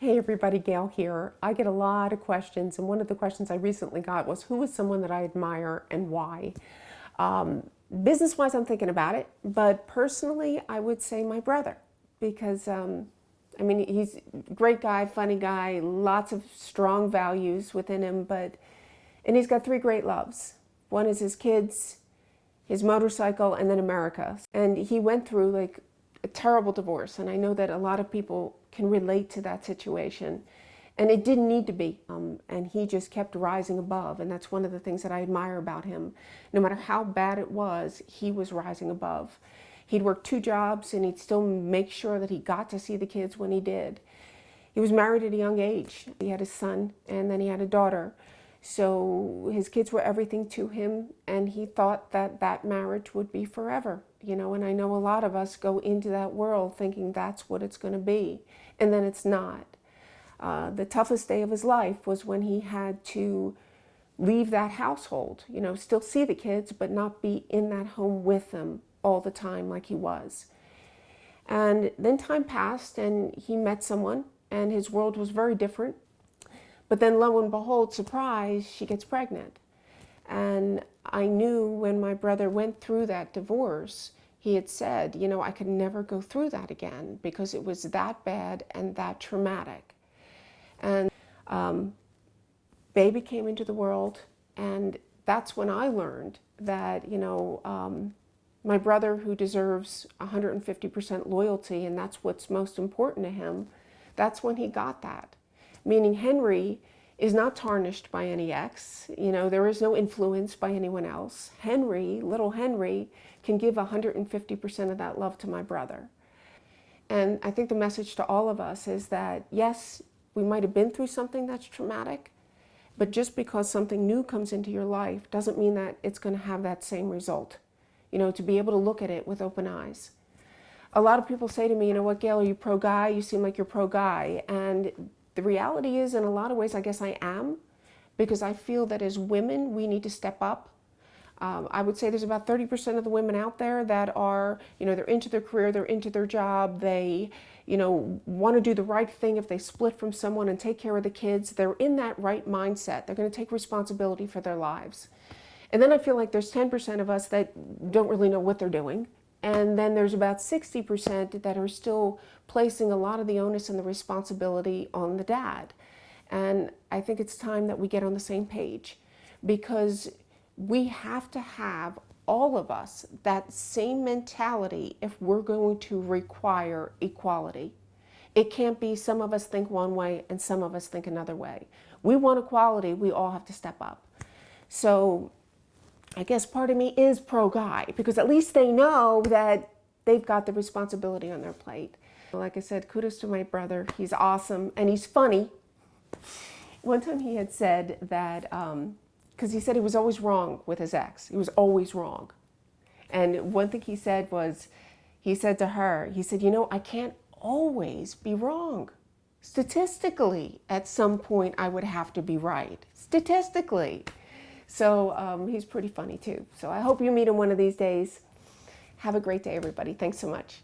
Hey everybody, Gail here. I get a lot of questions, and one of the questions I recently got was, who is someone that I admire and why? Business-wise, I'm thinking about it, but personally, I would say my brother, because he's a great guy, funny guy, lots of strong values within him, and he's got three great loves. One is his kids, his motorcycle, and then America. And he went through like a terrible divorce, and I know that a lot of people can relate to that situation, and it didn't need to be, and he just kept rising above, and that's one of the things that I admire about him. No matter how bad it was, he was rising above. He'd work 2 jobs, and he'd still make sure that he got to see the kids when he did. He was married at a young age. He had a son, and then he had a daughter. So his kids were everything to him, and he thought that that marriage would be forever, and I know a lot of us go into that world thinking that's what it's going to be, and then it's not. The toughest day of his life was when he had to leave that household, still see the kids, but not be in that home with them all the time like he was. And then time passed, and he met someone, and his world was very different. But then lo and behold, surprise, she gets pregnant. And I knew when my brother went through that divorce, he had said, I could never go through that again because it was that bad and that traumatic. And baby came into the world, and that's when I learned that, my brother, who deserves 150% loyalty, and that's what's most important to him, that's when he got that. Meaning Henry is not tarnished by any ex. There is no influence by anyone else. Henry, little Henry, can give 150% of that love to my brother. And I think the message to all of us is that, yes, we might have been through something that's traumatic, but just because something new comes into your life doesn't mean that it's going to have that same result. To be able to look at it with open eyes. A lot of people say to me, what, Gail, are you pro-guy? You seem like you're pro-guy. And the reality is, in a lot of ways, I guess I am, because I feel that as women, we need to step up. I would say there's about 30% of the women out there that are, they're into their career, they're into their job, they, want to do the right thing if they split from someone and take care of the kids. They're in that right mindset. They're going to take responsibility for their lives. And then I feel like there's 10% of us that don't really know what they're doing. And then there's about 60% that are still placing a lot of the onus and the responsibility on the dad. And I think it's time that we get on the same page, because we have to have, all of us, that same mentality if we're going to require equality. It can't be some of us think one way and some of us think another way. We want equality, we all have to step up. So I guess part of me is pro-guy, because at least they know that they've got the responsibility on their plate. Like I said, kudos to my brother. He's awesome, and he's funny. One time he had said that, because he said he was always wrong with his ex. He was always wrong. And one thing he said was, he said to her, he said, I can't always be wrong. Statistically, at some point, I would have to be right. Statistically. So he's pretty funny too. So I hope you meet him one of these days. Have a great day, everybody. Thanks so much.